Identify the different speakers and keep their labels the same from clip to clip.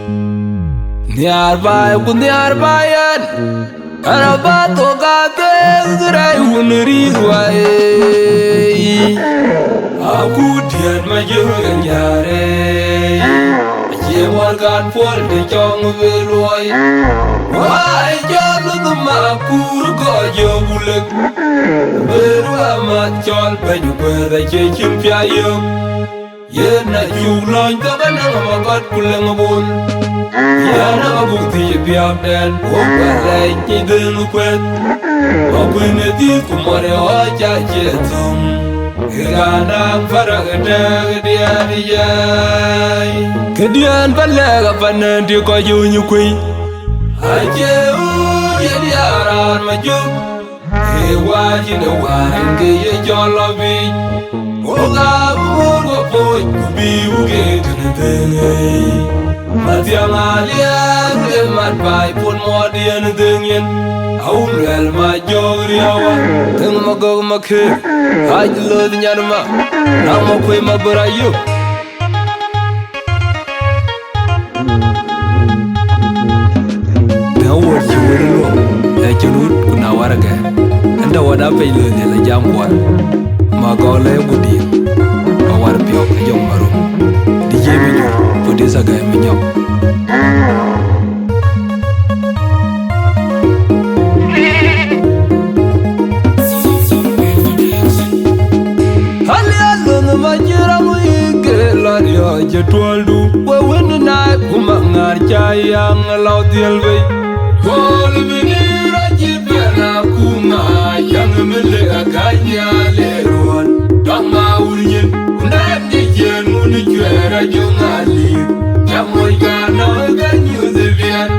Speaker 1: Niar bai kun niar bayan Arabato kate Zurai unri ruai Aku dian majugan jare Jemor kan pol de chong veluai Wai jalu tumakur gojo bulek Beru amat chol baju bera chechim piayum Yena julon kabanang magat pulang bun Yana bukti biar dan Bukan nyideng kwet Mabene di kumare oja jetum Ganang farag dag dian jai Kedian palaga panan di koyo nyukui Aje jadi aran majuk Ewa jina wain keye jolobi Oga bugo poj kubi uge tenetengei Matiang alian kemat bai pun modian dengin Aun wel majog riawa Teng magog makhir Haj lod nyanma Nang makwe maberayu Ngawar chiwir luang Ya chunut kuna warga Anda wada paylo nila jambuar Magole budi Mawar piok jong marum DJ minyo Pudi sagay minyok Hali alun majira muike Lario jatualdu Wewin na kumangar chayang Lau dialway Kol binira jipena kuma Yang mele aganya leruan Dang maurnyin Undam jijen muni juera jungali Jamoy gana ganyu zebian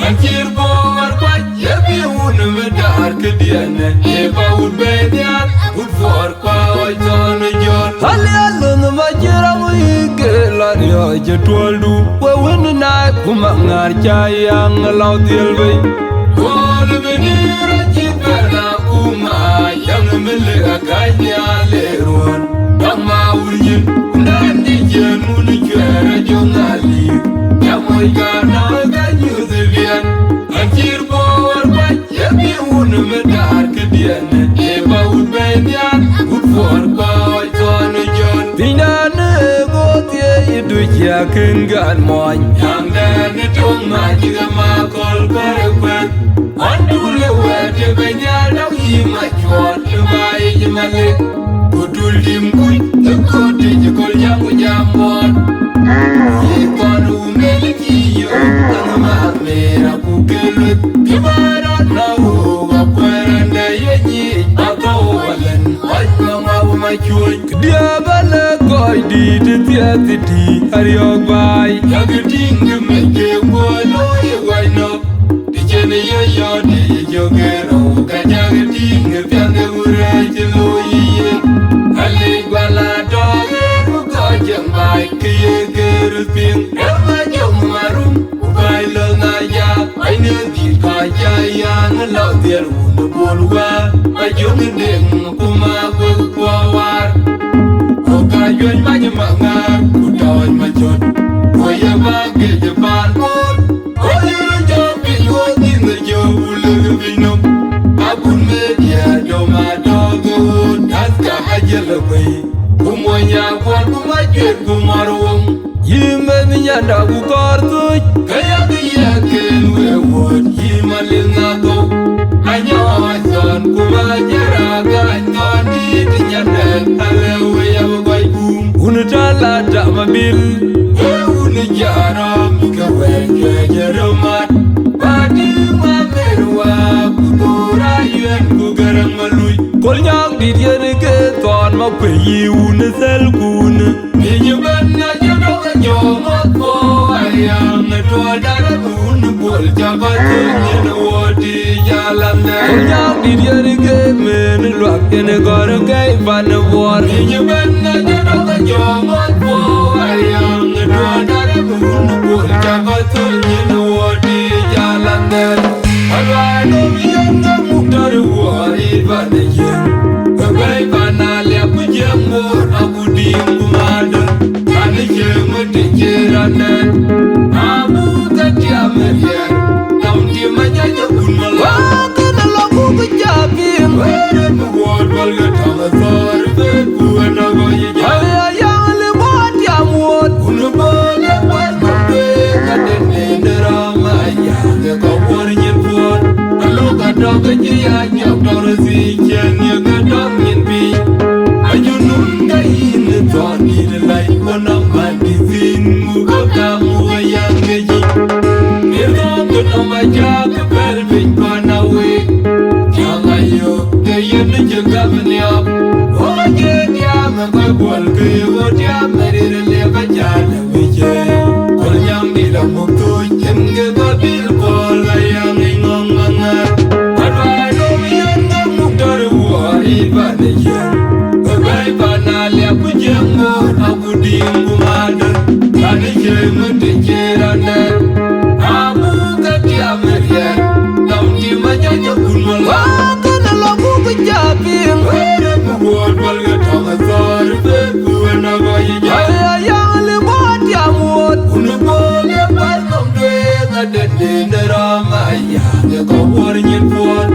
Speaker 1: Ankir bawar kwaj Yabi un medar kediane Eba un bedian Un for kwa oiton jon Hali alun majira muike Lario jatualdu Wewin na kumangar chayang Lau dialway Kol binira jipena kuma Yang mele aganya leruan Dang maurnyin Undam jijen muni juera jungali Jamoy gana ganyu zebian Ankir bawar kwaj Yabi un medar kediane Eba un bedian Un for kwa oiton jon Pinane gotie idu yakin gan moy Yang dane tong majiga makol parekwet Wandule wete benyadang ima chwat Lubai jimalik Kudul dimkuy Tekote jikol jamu jamon Yikon umeli kiyo Tang mahmera kukelut Kibarat na huga kweranda yenyi Atau walen Wajma mabu machuy Kedia bala koy di tetia titi Ariok bay Yageting gemeke Walo yewayno Dijene yoyo Di jogero Kajageting Piange ureche loyiye Halik bala doge Kukojeng bay Kiye gerut ping Rama jom marum Ubai lo ngajak Aine di kajayang Lau tiar unu bolwa Majung deng Kuma kukwawar Okayun manyamangar Kudoy majot Koya bagi Japan pun Koya jopi Wadi ngejo Uleg binum Abun media Doma dogut Haska aja lebih Kumonya kuat kumajut kumarwong Yimen nyanda kukartuj Kaya kiyakin wewot Yimalil ngato Anyawasan kumajaraga Toni tinyandak Alewe yawagai kum Unutala tak mabil Unujara Mikawe kejeremat Padi mamerwa Kudura yuen kugarang maluy Kolnyang didian ke Tuan makwe unasal kun Ninyaban na jodok nyomot po Ayang tua darah un Bol jabat Nyen wadi jalan Kolnyang didian ke Men luak Nyen goreng kai Van war Ninyaban na jodok nyomot po Ayang tua darah un Bol jabat Nyen wadi jalan Alwano yang muktar wari banayen Bagai banale aku jemur aku di kumadan Ane jemur di jeranan Abu ya ko wor nyin puon alo ka do ka ji ya yo do si chen ya ka do nyin bi ayunun ga in to ni lai ko na man di sin mu ko ka mu ya nge ji ni do ko no ma ja ka per bin ko na we ja ga yo ke yen je ga ni up o je dia ma ko bol ke wo dia meri le ba ja le we je ko nyam ni la mo to chen ge ba bil ko la ya ngi ngong ma adwa do yen ga mu tor wo ri ba ne je bai ba na le ku je mo aku di mu ma de ka ni je mu de je ra ne amu ka dia meri dam di ma ja ja kun ma la ka na lo ku ja pin Buat balga tanga sar be buena gai ja ya le bot ya mot unu bole par nom de na de de rama ya ne ko war nyin puan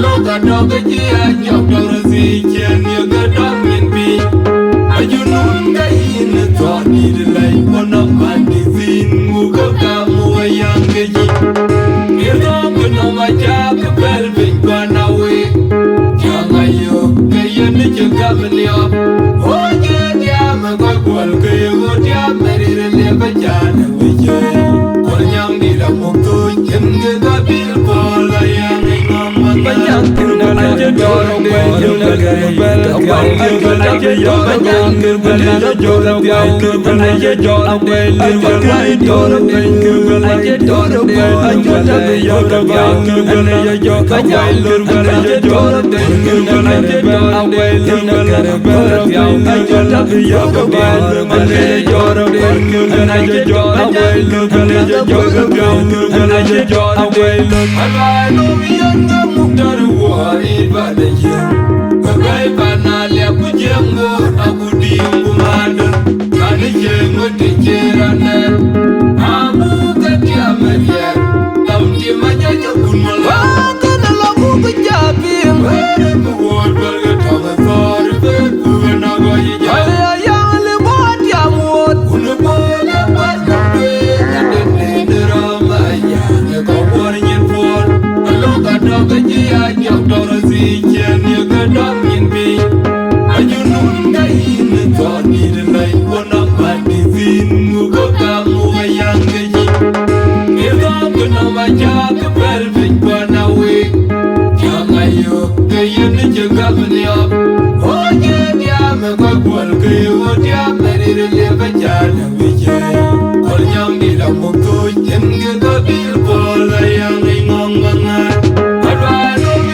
Speaker 1: lo ka do ga ji ya jok do si chen ye ga dam min bi ajunun ga in to ni de lai ono man di sin mu ko ka mu yang ge ji ye do ko no ma ja ka bel bin kwa na we Jangayo, kaya ni jaga beliau. Oh jadi ama kau kual kaya dia meri rela jana wije. Kau yang di dalam tu jengge kabil bola yang ingam banyak kena aja dorong banyak kena bel banyak kena aja banyak kena aja dorong kena aja dorong bel banyak dorong kena aja dorong bel aja tapi yang dorong kena aja banyak kena aja dorong kena aja dorong bel kena bel aja tapi yang dorong kena aja dorong kena aja dorong bel kena aja dorong kena aja dorong bel Alai lo yang kamu terwari pada jeng Bagai panalya ku jenggo aku diunggu madan Kani jenggo dicerana Amu katia merian Taun timanya jakun malam Kana lagu kejapin Wede buat balga tangan sari Beku naga hijau Ayah yang lewat yang muat Unu boleh pas nampe Ngaden di ramaya Ngekau warnyin puan Alo kadang gaji ajak Dora si chen ya kadang yin bi Ajunun ga in to ni de lai Wana mati sin Muka kamu yang gaji Kita kena baca ke pelvik wana we Jangayo kaya ni jaga beliau Oh jadi ama kau kual kaya dia meri rela baca na wije Kau yang di dalam tu jengge kabil bola yang ingong mangat Pada jeng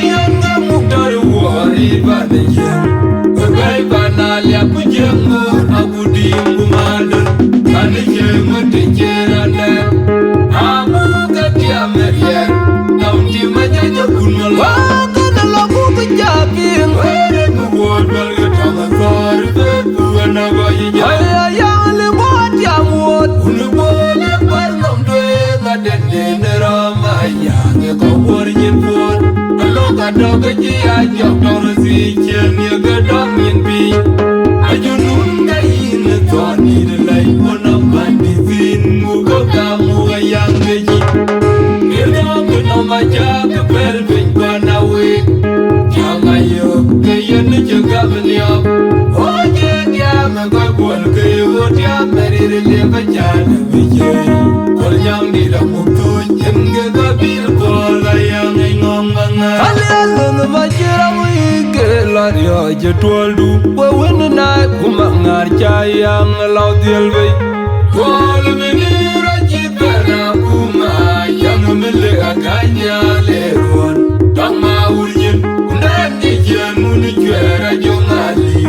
Speaker 1: Bagai panalya ku jenggo aku diunggu madan Kani jenggo dicerana Amu katia merian Taun timanya jakun malam Kana lagu kejapin Wede buat balga tangan sari Beku naga hijau Ayah yang lewat yang muat Unu boleh parnom duit Ngaden di ramaya Ngekau warnyin puan Alo kadang gaji ajak Dora si chen ya kadang yin bi Ajunun ga in to ni de lai Wana mandi sin Muka kamu yang gaji Kita kena baca ke pelvik wana we Jangayo kaya ni jaga beliau Oh jadi ama kau kual kaya dia meri rela jana wije Kau yang di dalam tu jengge kabil bola yang ingong mangat Kalian majira wike lario jetwaldu Wawin na kumangar cayang laut yelwe Kol menira jipena kuma Yang milik aganya leruan Tang mauryin Nani jen muni juara jongali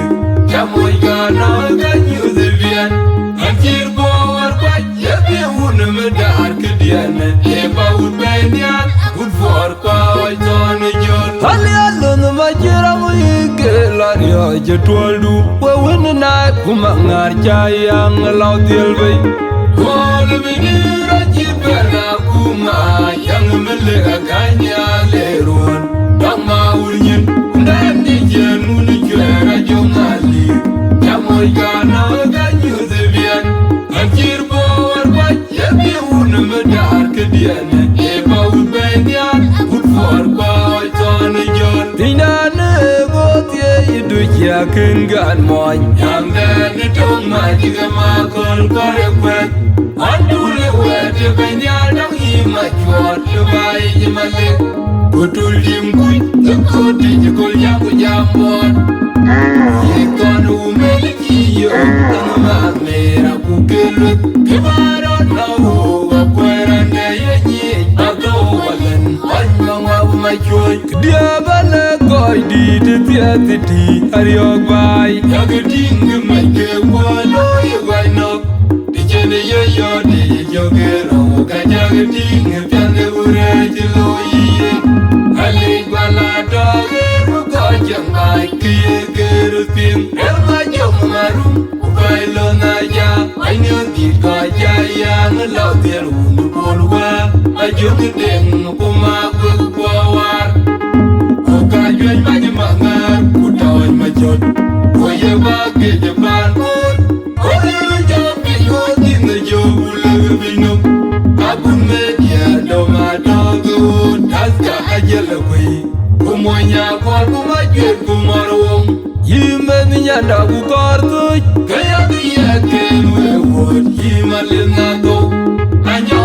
Speaker 1: Jamoy gana ganyu zilbian Anjir bawar kwa Yabi wuna medar kediana Eba udbenian Udfor kwa waitone jon Kalian majira wike lario jetwaldu Wawin na kumangar cayang laut yelwe Kol menira jipena kuma Yang milik aganya leruan Tang mauryin Nani jen muni juara jongali Jamoy gana ganyu zilbian Anjir bawar kwa Yabi wuna medar kediana Eba kin gan moy yang den tong ma jiga ma kol kware kwet andule wete benya dang hi ma chwat bai jimale kutul jimkui koti jikol yaku jamon ikon umeliki yo tanma mera kukelu kibaro na huwa kwera ne yenyi ago walan wanwa ma choy dia bana koy di te tiati ariok bai yageting mai ke walo yai nok dijene yo di jogero ka yageting pyane ure jiloyi ali bala doge ko jamai ke gerpin elma jom marum bailo na ya ainyo di ka ya ngalo der un bolwa ajung den kuma ko war ka jwen ma mangar kutoy ma jot oye ba ke japan oye jo ke yo din jo ule bino abun me ya do ma dogo taska ajel kwe kumonya kwa kuma jwen kumarwong yimen nyanda ku kortu kaya ye ke we wot yimalina do anyo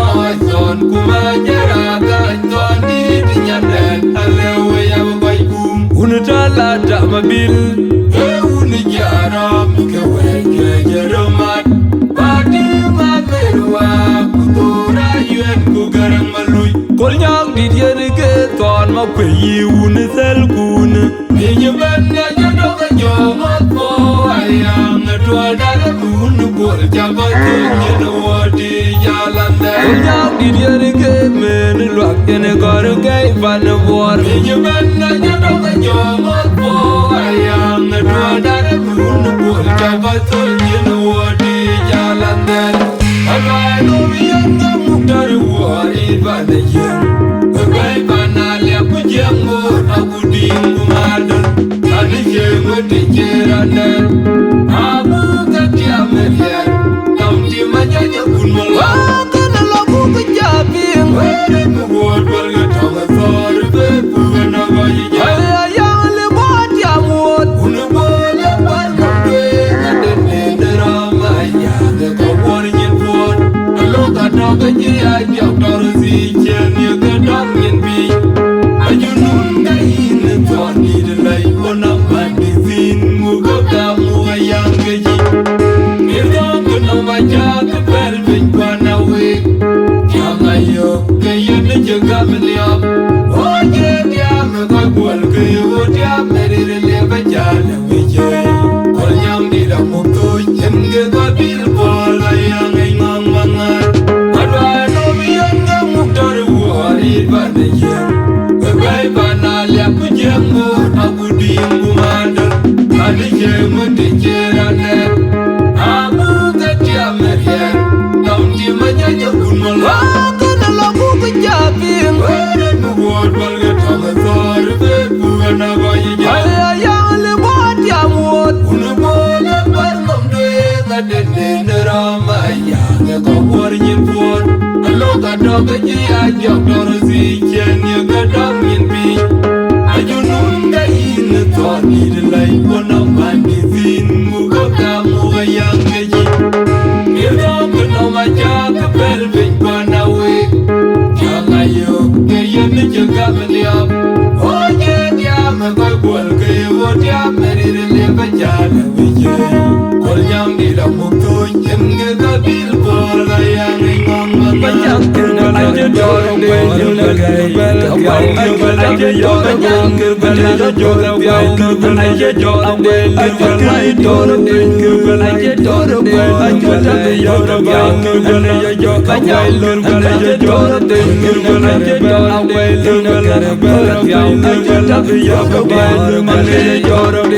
Speaker 1: son kuma jara ga ton ni nyanda alewe ya unutala damabil unijara mkewe jeromat pati mamerwa kutura yuen kugarang malui kolnyang didien ke ton makweyi unisel kun ninyebanya jodoga jomat po ayang tuadara kun kol jabatu jenwati jalanda kolnyang didien ke men luak jene koru kai vanwar ninyebanya jodoga jomat po ayang tuadara kun kol jabatu jenwati jalanda abai no yanga muktar wari banayen abai banale kujengo akudingu madan anijemo tejerana abu katia meria tamti majaja kunmal kana lagu kejapin were muwot balga tama sor be pugana bayi ya yang le bot ya mut unbole balga de adene drama ya ko worin fon aloka doga ji ya jor si chen ye ga dam yen bi ajunun gain toni de lai ona mandizin mugo da muayang geji mirga kono maja ke pelvin kwana we kyanga yo ke yene jaga mlia oje dia me ko gol ke yo dia merire le bajala we je kol nyam di da mukto yenge go bil bol ayang ngam mangar adwa no yanga muktar wari banaye bai banale kujengo akudingu madan anijemo tejerane abu katia meria tamti majaja kunmal kana lagu kejapin were muwot balga tama sor be pugana bayi ya yang le bot ya mut unbole balgam de adene rama ya ko worin fon aloka doga ji ya jor si chen ye ga dam yen bi ajunun gain toni de lai ona mandizin mugo da muayang geji mirga kono maja ke pelvin kwana we kyanga yo ke yene jaga mlia oje dia me ko gol ke yo dia merire le bajala we je kol nyam di da mukto yenge ga bil bol ayang ngam bajang kena aje jor we le bel aje jor ke bel jor biao ke aje jor we aje jor ke bel aje jor we aje jor biao ke bel aje jor we aje jor ke bel aje jor we le bel biao aje jor we aje jor we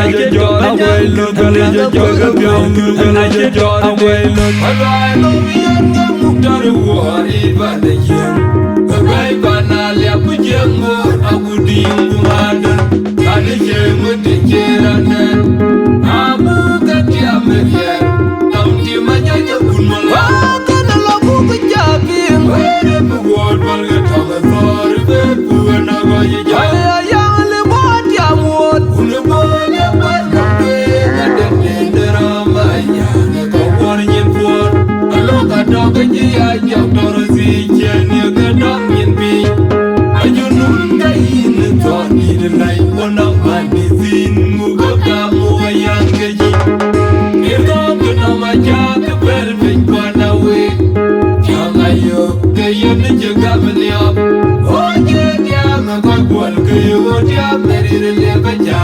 Speaker 1: aje jor we le bel aje jor biao ke aje jor we abai no yanga muktar wari banayen abai banale kujengo akudingu madan anijemo tejerana abu katia meria tamti majaja kunmal kana lagu kejapin were muwot balga tama sor be pugana bayi ya yang le bot ya mut unbole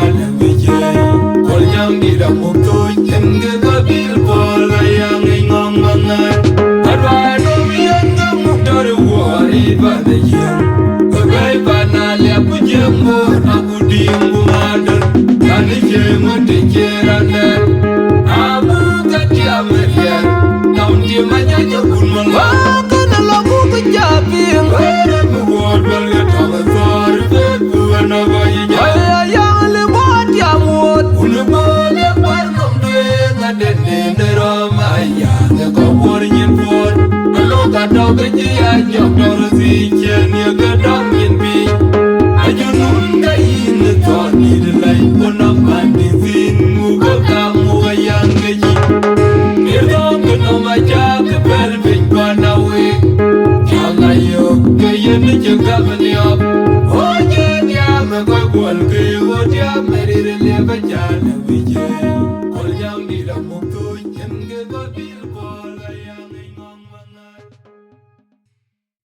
Speaker 1: bajala vije kol nyang di da mukto jenge kabil pol ayang ingong mangan adwa no mian ga muktor wari bana yen bagai bana le pujemo aku dingu madan kani jemo tejeranda amu katia merian taun di manya jabun mangwa kana lagu kejaping wera buat balga tagasar bebu na bayi ayang le buat yamut ulubole parnom de ngadene neroma ayang ko bornyen pot lo ka dog kejia jok dor si chen ye gadam yin bi ajunun ga in ton ni de lai ponam mandi sin mu ga kamu ayang geji mirdom no ma jak bel bin panawe jangayo ke yen jagabniop oje dia me ko gol ke o dia merir le bajana vije kol jam